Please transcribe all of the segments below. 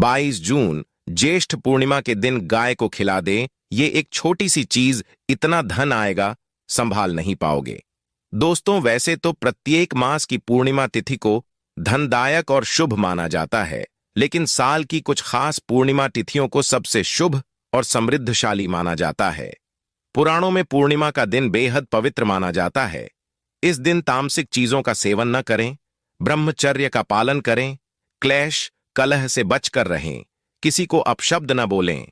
22 जून ज्येष्ठ पूर्णिमा के दिन गाय को खिला दें। ये एक छोटी सी चीज इतना धन आएगा, संभाल नहीं पाओगे। दोस्तों, वैसे तो प्रत्येक मास की पूर्णिमा तिथि को धनदायक और शुभ माना जाता है, लेकिन साल की कुछ खास पूर्णिमा तिथियों को सबसे शुभ और समृद्धशाली माना जाता है। पुराणों में पूर्णिमा का दिन बेहद पवित्र माना जाता है। इस दिन तामसिक चीजों का सेवन न करें, ब्रह्मचर्य का पालन करें, क्लेश कलह से बचकर रहें, किसी को अपशब्द न बोलें।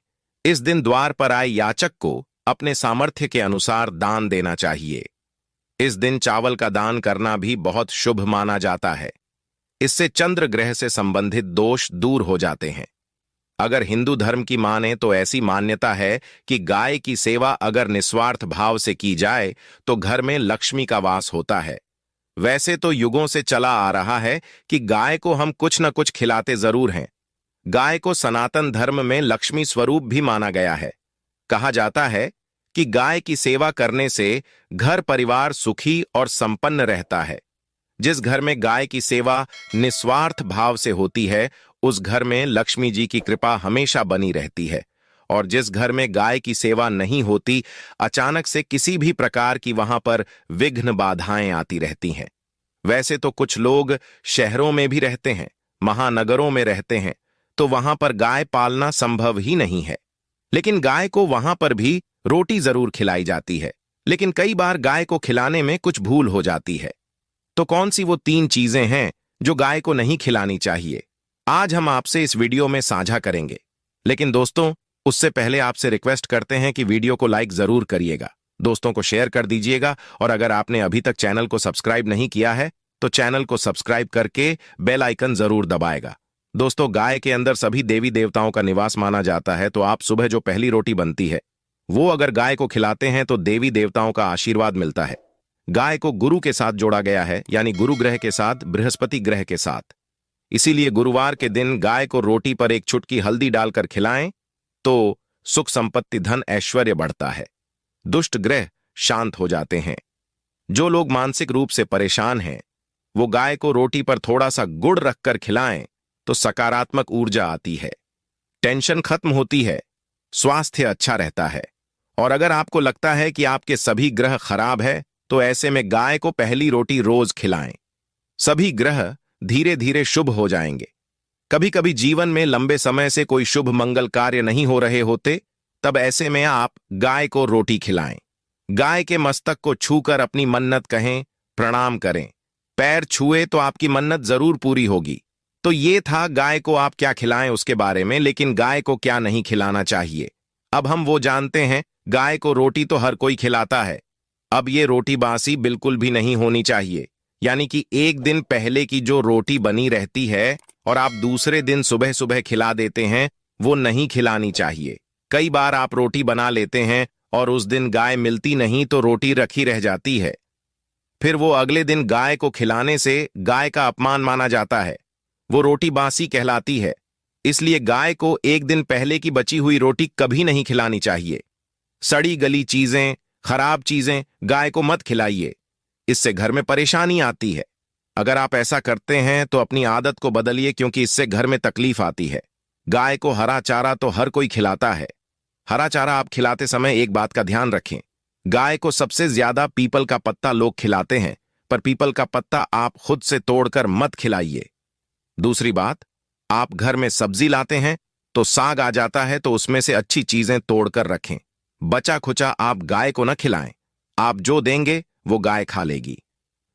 इस दिन द्वार पर आए याचक को अपने सामर्थ्य के अनुसार दान देना चाहिए। इस दिन चावल का दान करना भी बहुत शुभ माना जाता है। इससे चंद्र ग्रह से संबंधित दोष दूर हो जाते हैं। अगर हिंदू धर्म की माने तो ऐसी मान्यता है कि गाय की सेवा अगर निस्वार्थ भाव से की जाए तो घर में लक्ष्मी का वास होता है। वैसे तो युगों से चला आ रहा है कि गाय को हम कुछ न कुछ खिलाते जरूर हैं। गाय को सनातन धर्म में लक्ष्मी स्वरूप भी माना गया है। कहा जाता है कि गाय की सेवा करने से घर परिवार सुखी और संपन्न रहता है। जिस घर में गाय की सेवा निस्वार्थ भाव से होती है, उस घर में लक्ष्मी जी की कृपा हमेशा बनी रहती है। और जिस घर में गाय की सेवा नहीं होती, अचानक से किसी भी प्रकार की वहां पर विघ्न बाधाएं आती रहती हैं। वैसे तो कुछ लोग शहरों में भी रहते हैं, महानगरों में रहते हैं, तो वहां पर गाय पालना संभव ही नहीं है। लेकिन गाय को वहां पर भी रोटी जरूर खिलाई जाती है। लेकिन कई बार गाय को खिलाने में कुछ भूल हो जाती है। तो कौन सी वो 3 चीजें हैं जो गाय को नहीं खिलानी चाहिए, आज हम आपसे इस वीडियो में साझा करेंगे। लेकिन दोस्तों, उससे पहले आपसे रिक्वेस्ट करते हैं कि वीडियो को लाइक जरूर करिएगा, दोस्तों को शेयर कर दीजिएगा, और अगर आपने अभी तक चैनल को सब्सक्राइब नहीं किया है तो चैनल को सब्सक्राइब करके बेल आइकन जरूर दबाएगा। दोस्तों, गाय के अंदर सभी देवी देवताओं का निवास माना जाता है, तो आप सुबह जो पहली रोटी बनती है वो अगर गाय को खिलाते हैं तो देवी देवताओं का आशीर्वाद मिलता है। गाय को गुरु के साथ जोड़ा गया है, यानी गुरु ग्रह के साथ, बृहस्पति ग्रह के साथ। इसीलिए गुरुवार के दिन गाय को रोटी पर एक चुटकी हल्दी डालकर खिलाएं तो सुख संपत्ति धन ऐश्वर्य बढ़ता है, दुष्ट ग्रह शांत हो जाते हैं। जो लोग मानसिक रूप से परेशान हैं वो गाय को रोटी पर थोड़ा सा गुड़ रखकर खिलाएं तो सकारात्मक ऊर्जा आती है, टेंशन खत्म होती है, स्वास्थ्य अच्छा रहता है। और अगर आपको लगता है कि आपके सभी ग्रह खराब है तो ऐसे में गाय को पहली रोटी रोज खिलाएं। सभी ग्रह धीरे धीरे शुभ हो जाएंगे। कभी कभी जीवन में लंबे समय से कोई शुभ मंगल कार्य नहीं हो रहे होते, तब ऐसे में आप गाय को रोटी खिलाएं। गाय के मस्तक को छूकर अपनी मन्नत कहें, प्रणाम करें। पैर छुए तो आपकी मन्नत जरूर पूरी होगी। तो ये था गाय को आप क्या खिलाएं उसके बारे में, लेकिन गाय को क्या नहीं खिलाना चाहिए अब हम वो जानते हैं। गाय को रोटी तो हर कोई खिलाता है। अब ये रोटी बासी बिल्कुल भी नहीं होनी चाहिए, यानी कि एक दिन पहले की जो रोटी बनी रहती है और आप दूसरे दिन सुबह सुबह खिला देते हैं, वो नहीं खिलानी चाहिए। कई बार आप रोटी बना लेते हैं और उस दिन गाय मिलती नहीं तो रोटी रखी रह जाती है। फिर वो अगले दिन गाय को खिलाने से गाय का अपमान माना जाता है, वो रोटी बासी कहलाती है। इसलिए गाय को एक दिन पहले की बची हुई रोटी कभी नहीं खिलानी चाहिए। सड़ी गली चीजें, खराब चीजें गाय को मत खिलाइए, इससे घर में परेशानी आती है। अगर आप ऐसा करते हैं तो अपनी आदत को बदलिए, क्योंकि इससे घर में तकलीफ आती है। गाय को हरा चारा तो हर कोई खिलाता है। हरा चारा आप खिलाते समय एक बात का ध्यान रखें, गाय को सबसे ज्यादा पीपल का पत्ता लोग खिलाते हैं, पर पीपल का पत्ता आप खुद से तोड़कर मत खिलाइए। दूसरी बात, आप घर में सब्जी लाते हैं तो साग आ जाता है तो उसमें से अच्छी चीजें तोड़कर रखें। बचा खुचा आप गाय को न खिलाएं। आप जो देंगे वो गाय खा लेगी,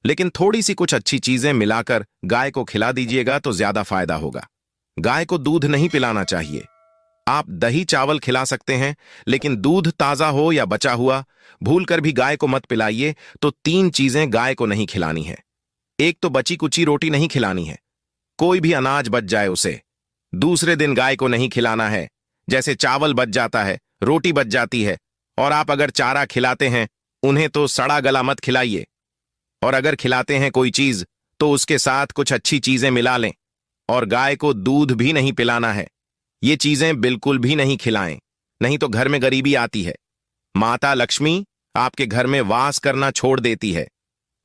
लेकिन थोड़ी सी कुछ अच्छी चीजें मिलाकर गाय को खिला दीजिएगा तो ज्यादा फायदा होगा। गाय को दूध नहीं पिलाना चाहिए। आप दही चावल खिला सकते हैं, लेकिन दूध ताजा हो या बचा हुआ भूलकर भी गाय को मत पिलाइए। तो 3 चीजें गाय को नहीं खिलानी है। एक तो बची कुची रोटी नहीं खिलानी है, कोई भी अनाज बच जाए उसे दूसरे दिन गाय को नहीं खिलाना है। जैसे चावल बच जाता है, रोटी बच जाती है, और आप अगर चारा खिलाते हैं उन्हें तो सड़ा गला मत खिलाइए। और अगर खिलाते हैं कोई चीज तो उसके साथ कुछ अच्छी चीजें मिला लें। और गाय को दूध भी नहीं पिलाना है। ये चीजें बिल्कुल भी नहीं खिलाएं, नहीं तो घर में गरीबी आती है। माता लक्ष्मी आपके घर में वास करना छोड़ देती है।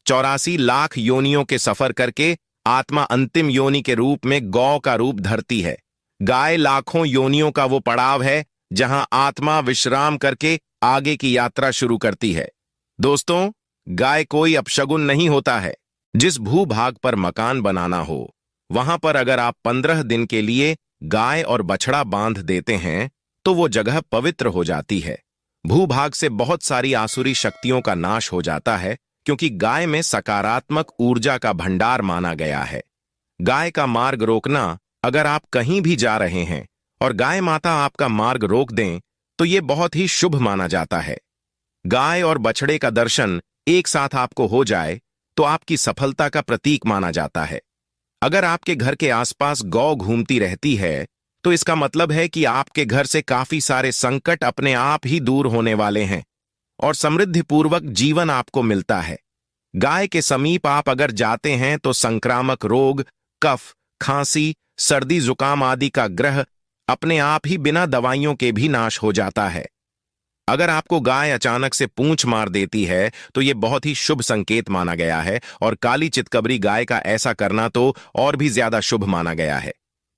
84 लाख योनियों के सफर करके आत्मा अंतिम योनि के रूप में गौ का रूप धरती है। गाय लाखों योनियों का वो पड़ाव है जहां आत्मा विश्राम करके आगे की यात्रा शुरू करती है। दोस्तों, गाय कोई अपशगुन नहीं होता है। जिस भूभाग पर मकान बनाना हो, वहां पर अगर आप 15 दिन के लिए गाय और बछड़ा बांध देते हैं तो वो जगह पवित्र हो जाती है। भूभाग से बहुत सारी आसुरी शक्तियों का नाश हो जाता है, क्योंकि गाय में सकारात्मक ऊर्जा का भंडार माना गया है। गाय का मार्ग रोकना, अगर आप कहीं भी जा रहे हैं और गाय माता आपका मार्ग रोक दें तो ये बहुत ही शुभ माना जाता है। गाय और बछड़े का दर्शन एक साथ आपको हो जाए तो आपकी सफलता का प्रतीक माना जाता है। अगर आपके घर के आसपास गौ घूमती रहती है तो इसका मतलब है कि आपके घर से काफी सारे संकट अपने आप ही दूर होने वाले हैं और समृद्धिपूर्वक जीवन आपको मिलता है। गाय के समीप आप अगर जाते हैं तो संक्रामक रोग, कफ, खांसी, सर्दी जुकाम आदि का ग्रह अपने आप ही बिना दवाइयों के भी नाश हो जाता है। अगर आपको गाय अचानक से पूंछ मार देती है तो यह बहुत ही शुभ संकेत माना गया है, और काली चितकबरी गाय का ऐसा करना तो और भी ज्यादा शुभ माना गया है।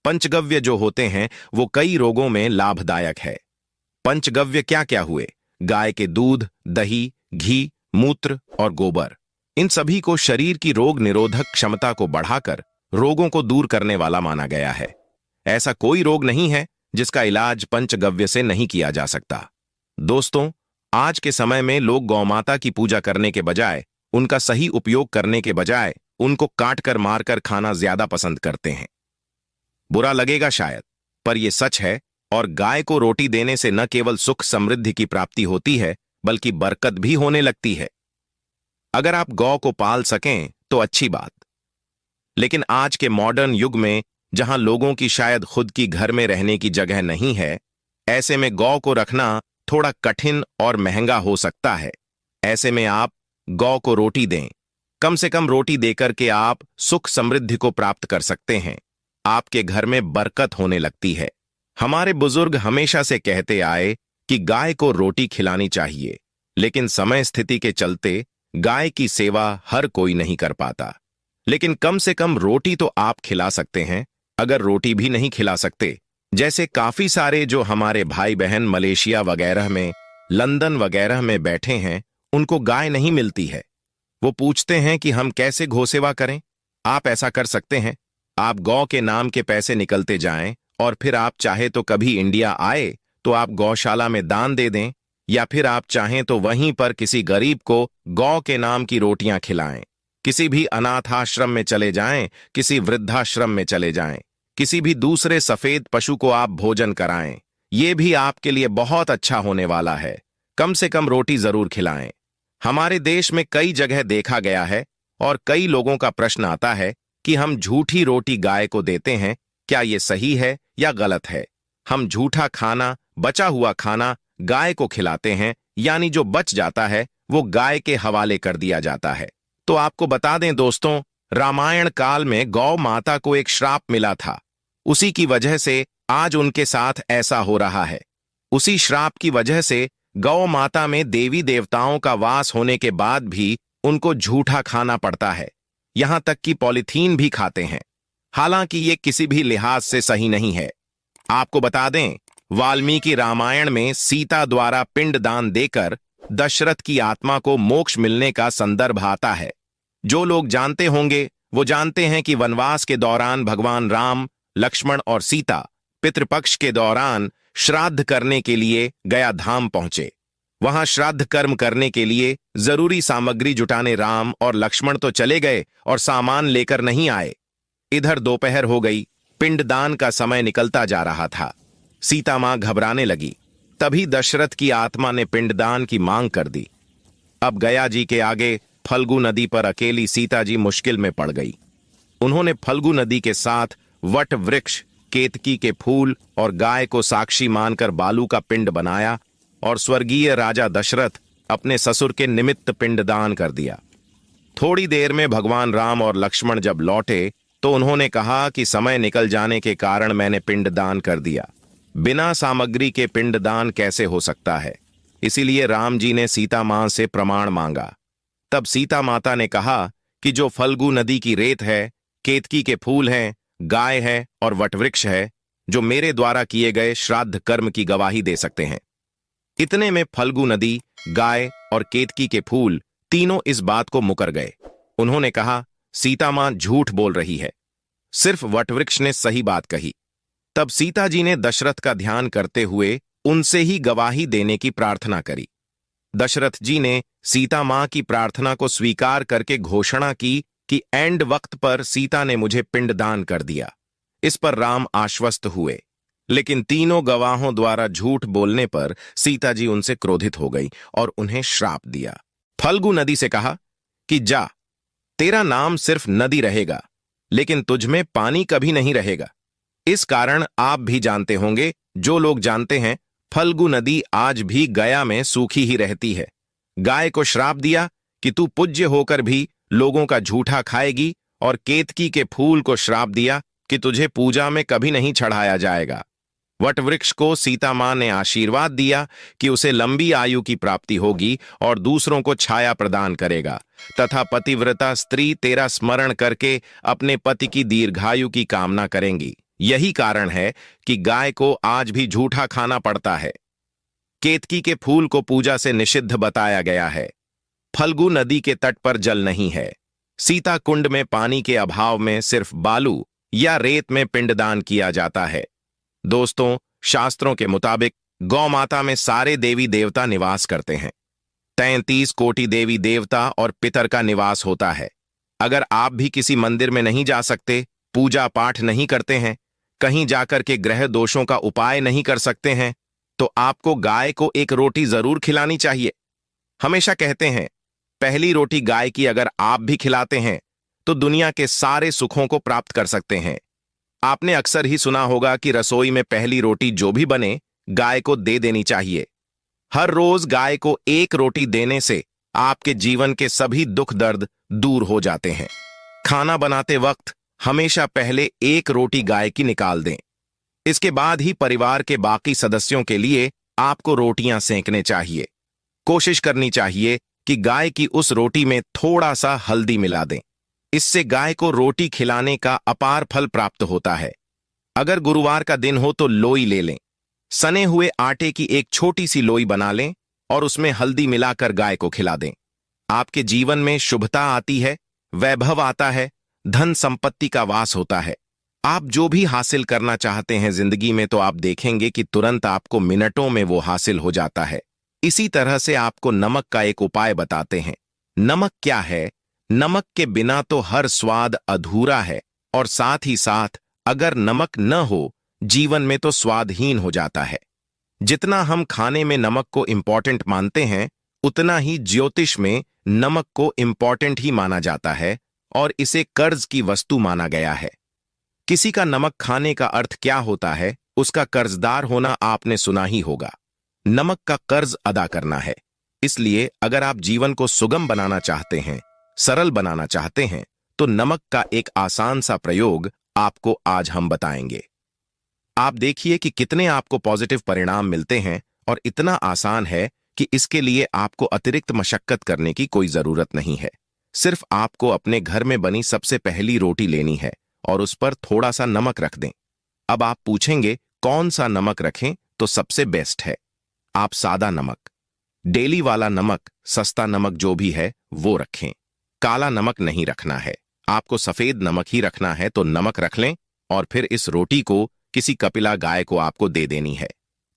पंचगव्य जो होते हैं वो कई रोगों में लाभदायक है। पंचगव्य क्या क्या हुए? गाय के दूध, दही, घी, मूत्र और गोबर। इन सभी को शरीर की रोग निरोधक क्षमता को बढ़ाकर रोगों को दूर करने वाला माना गया है। ऐसा कोई रोग नहीं है जिसका इलाज पंचगव्य से नहीं किया जा सकता। दोस्तों, आज के समय में लोग गौमाता की पूजा करने के बजाय, उनका सही उपयोग करने के बजाय उनको काट कर मारकर खाना ज्यादा पसंद करते हैं। बुरा लगेगा शायद, पर यह सच है। और गाय को रोटी देने से न केवल सुख समृद्धि की प्राप्ति होती है बल्कि बरकत भी होने लगती है। अगर आप गौ को पाल सकें तो अच्छी बात, लेकिन आज के मॉडर्न युग में जहां लोगों की शायद खुद की घर में रहने की जगह नहीं है, ऐसे में गौ को रखना थोड़ा कठिन और महंगा हो सकता है। ऐसे में आप गौ को रोटी दें। कम से कम रोटी देकर के आप सुख समृद्धि को प्राप्त कर सकते हैं। आपके घर में बरकत होने लगती है। हमारे बुजुर्ग हमेशा से कहते आए कि गाय को रोटी खिलानी चाहिए, लेकिन समय स्थिति के चलते गाय की सेवा हर कोई नहीं कर पाता। लेकिन कम से कम रोटी तो आप खिला सकते हैं। अगर रोटी भी नहीं खिला सकते, जैसे काफी सारे जो हमारे भाई बहन मलेशिया वगैरह में, लंदन वगैरह में बैठे हैं, उनको गाय नहीं मिलती है। वो पूछते हैं कि हम कैसे घोसेवा करें। आप ऐसा कर सकते हैं, आप गौ के नाम के पैसे निकलते जाएं और फिर आप चाहे तो कभी इंडिया आए तो आप गौशाला में दान दे दें, या फिर आप चाहें तो वहीं पर किसी गरीब को गौ के नाम की रोटियां खिलाएं। किसी भी अनाथ आश्रम में चले जाएं, किसी वृद्धाश्रम में चले जाएं, किसी भी दूसरे सफेद पशु को आप भोजन कराएं। ये भी आपके लिए बहुत अच्छा होने वाला है। कम से कम रोटी जरूर खिलाएं। हमारे देश में कई जगह देखा गया है और कई लोगों का प्रश्न आता है कि हम झूठी रोटी गाय को देते हैं, क्या ये सही है या गलत है? हम झूठा खाना, बचा हुआ खाना गाय को खिलाते हैं, यानी जो बच जाता है वो गाय के हवाले कर दिया जाता है। तो आपको बता दें दोस्तों, रामायण काल में गौ माता को एक श्राप मिला था। उसी की वजह से आज उनके साथ ऐसा हो रहा है। उसी श्राप की वजह से गौ माता में देवी देवताओं का वास होने के बाद भी उनको झूठा खाना पड़ता है। यहां तक कि पॉलीथीन भी खाते हैं। हालांकि ये किसी भी लिहाज से सही नहीं है। आपको बता दें, वाल्मीकि रामायण में सीता द्वारा पिंडदान देकर दशरथ की आत्मा को मोक्ष मिलने का संदर्भ आता है। जो लोग जानते होंगे वो जानते हैं कि वनवास के दौरान भगवान राम, लक्ष्मण और सीता पितृपक्ष के दौरान श्राद्ध करने के लिए गया धाम पहुंचे। वहां श्राद्ध कर्म करने के लिए जरूरी सामग्री जुटाने राम और लक्ष्मण तो चले गए और सामान लेकर नहीं आए। इधर दोपहर हो गई, पिंडदान का समय निकलता जा रहा था। सीता मां घबराने लगी। तभी दशरथ की आत्मा ने पिंडदान की मांग कर दी। अब गया जी के आगे फल्गु नदी पर अकेली सीता जी मुश्किल में पड़ गई। उन्होंने फल्गु नदी के साथ वट वृक्ष, केतकी के फूल और गाय को साक्षी मानकर बालू का पिंड बनाया और स्वर्गीय राजा दशरथ अपने ससुर के निमित्त पिंडदान कर दिया। थोड़ी देर में भगवान राम और लक्ष्मण जब लौटे तो उन्होंने कहा कि समय निकल जाने के कारण मैंने पिंडदान कर दिया। बिना सामग्री के पिंडदान कैसे हो सकता है? इसीलिए राम जी ने सीता मां से प्रमाण मांगा। तब सीता माता ने कहा कि जो फल्गु नदी की रेत है, केतकी के फूल हैं, गाय है और वटवृक्ष है, जो मेरे द्वारा किए गए श्राद्ध कर्म की गवाही दे सकते हैं। इतने में फल्गु नदी, गाय और केतकी के फूल तीनों इस बात को मुकर गए। उन्होंने कहा, सीता मां झूठ बोल रही है, सिर्फ वटवृक्ष ने सही बात कही। तब सीता जी ने दशरथ का ध्यान करते हुए उनसे ही गवाही देने की प्रार्थना करी। दशरथ जी ने सीता मां की प्रार्थना को स्वीकार करके घोषणा की कि एंड वक्त पर सीता ने मुझे पिंडदान कर दिया। इस पर राम आश्वस्त हुए, लेकिन तीनों गवाहों द्वारा झूठ बोलने पर सीता जी उनसे क्रोधित हो गई और उन्हें श्राप दिया। फल्गु नदी से कहा कि जा, तेरा नाम सिर्फ नदी रहेगा, लेकिन तुझमें पानी कभी नहीं रहेगा। इस कारण आप भी जानते होंगे, जो लोग जानते हैं, फल्गु नदी आज भी गया में सूखी ही रहती है। गाय को श्राप दिया कि तू पूज्य होकर भी लोगों का झूठा खाएगी, और केतकी के फूल को श्राप दिया कि तुझे पूजा में कभी नहीं चढ़ाया जाएगा। वटवृक्ष को सीता मां ने आशीर्वाद दिया कि उसे लंबी आयु की प्राप्ति होगी और दूसरों को छाया प्रदान करेगा, तथा पतिव्रता स्त्री तेरा स्मरण करके अपने पति की दीर्घायु की कामना करेंगी। यही कारण है कि गाय को आज भी झूठा खाना पड़ता है। केतकी के फूल को पूजा से निषिद्ध बताया गया है। फल्गु नदी के तट पर जल नहीं है। सीता कुंड में पानी के अभाव में सिर्फ बालू या रेत में पिंडदान किया जाता है। दोस्तों, शास्त्रों के मुताबिक गौ माता में सारे देवी देवता निवास करते हैं। 33 कोटि देवी देवता और पितर का निवास होता है। अगर आप भी किसी मंदिर में नहीं जा सकते, पूजा पाठ नहीं करते हैं, कहीं जाकर के ग्रह दोषों का उपाय नहीं कर सकते हैं, तो आपको गाय को एक रोटी जरूर खिलानी चाहिए। हमेशा कहते हैं, पहली रोटी गाय की अगर आप भी खिलाते हैं तो दुनिया के सारे सुखों को प्राप्त कर सकते हैं। आपने अक्सर ही सुना होगा कि रसोई में पहली रोटी जो भी बने, गाय को दे देनी चाहिए। हर रोज गाय को एक रोटी देने से आपके जीवन के सभी दुख दर्द दूर हो जाते हैं। खाना बनाते वक्त हमेशा पहले एक रोटी गाय की निकाल दें। इसके बाद ही परिवार के बाकी सदस्यों के लिए आपको रोटियां सेंकने चाहिए। कोशिश करनी चाहिए कि गाय की उस रोटी में थोड़ा सा हल्दी मिला दें। इससे गाय को रोटी खिलाने का अपार फल प्राप्त होता है। अगर गुरुवार का दिन हो तो लोई ले लें। सने हुए आटे की एक छोटी सी लोई बना लें और उसमें हल्दी मिलाकर गाय को खिला दें। आपके जीवन में शुभता आती है, वैभव आता है, धन संपत्ति का वास होता है। आप जो भी हासिल करना चाहते हैं जिंदगी में, तो आप देखेंगे कि तुरंत आपको मिनटों में वो हासिल हो जाता है। इसी तरह से आपको नमक का एक उपाय बताते हैं। नमक क्या है? नमक के बिना तो हर स्वाद अधूरा है, और साथ ही साथ अगर नमक न हो, जीवन में तो स्वादहीन हो जाता है। जितना हम खाने में नमक को इंपॉर्टेंट मानते हैं, उतना ही ज्योतिष में नमक को इंपॉर्टेंट ही माना जाता है और इसे कर्ज की वस्तु माना गया है। किसी का नमक खाने का अर्थ क्या होता है? उसका कर्जदार होना आपने सुना ही होगा। नमक का कर्ज अदा करना है। इसलिए अगर आप जीवन को सुगम बनाना चाहते हैं, सरल बनाना चाहते हैं, तो नमक का एक आसान सा प्रयोग आपको आज हम बताएंगे। आप देखिए कि कितने आपको पॉजिटिव परिणाम मिलते हैं, और इतना आसान है कि इसके लिए आपको अतिरिक्त मशक्कत करने की कोई जरूरत नहीं है। सिर्फ आपको अपने घर में बनी सबसे पहली रोटी लेनी है और उस पर थोड़ा सा नमक रख दें। अब आप पूछेंगे कौन सा नमक रखें? तो सबसे बेस्ट है आप सादा नमक, डेली वाला नमक, सस्ता नमक जो भी है वो रखें। काला नमक नहीं रखना है, आपको सफेद नमक ही रखना है। तो नमक रख लें और फिर इस रोटी को किसी कपिला गाय को आपको दे देनी है।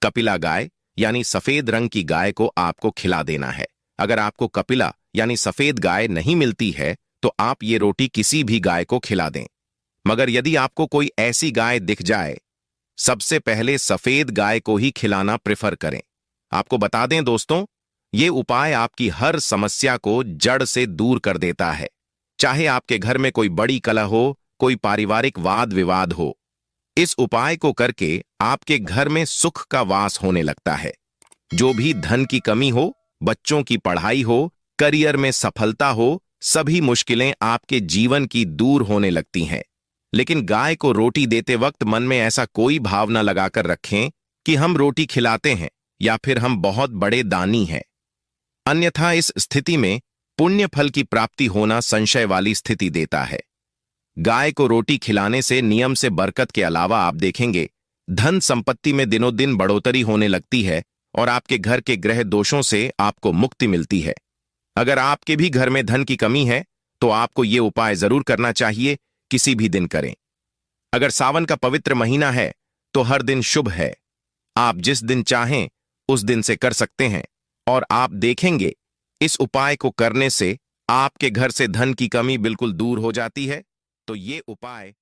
कपिला गाय यानी सफेद रंग की गाय को आपको खिला देना है। अगर आपको कपिला यानी सफेद गाय नहीं मिलती है तो आप ये रोटी किसी भी गाय को खिला दें। मगर यदि आपको कोई ऐसी गाय दिख जाए, सबसे पहले सफेद गाय को ही खिलाना प्रेफर करें। आपको बता दें दोस्तों, ये उपाय आपकी हर समस्या को जड़ से दूर कर देता है। चाहे आपके घर में कोई बड़ी कलह हो, कोई पारिवारिक वाद विवाद हो, इस उपाय को करके आपके घर में सुख का वास होने लगता है। जो भी धन की कमी हो, बच्चों की पढ़ाई हो, करियर में सफलता हो, सभी मुश्किलें आपके जीवन की दूर होने लगती हैं। लेकिन गाय को रोटी देते वक्त मन में ऐसा कोई भावना लगाकर रखें कि हम रोटी खिलाते हैं या फिर हम बहुत बड़े दानी हैं। अन्यथा इस स्थिति में पुण्य फल की प्राप्ति होना संशय वाली स्थिति देता है। गाय को रोटी खिलाने से नियम से बरकत के अलावा आप देखेंगे धन संपत्ति में दिनों दिन बढ़ोतरी होने लगती है और आपके घर के ग्रह दोषों से आपको मुक्ति मिलती है। अगर आपके भी घर में धन की कमी है तो आपको ये उपाय जरूर करना चाहिए, किसी भी दिन करें। अगर सावन का पवित्र महीना है तो हर दिन शुभ है। आप जिस दिन चाहें उस दिन से कर सकते हैं और आप देखेंगे इस उपाय को करने से आपके घर से धन की कमी बिल्कुल दूर हो जाती है। तो ये उपाय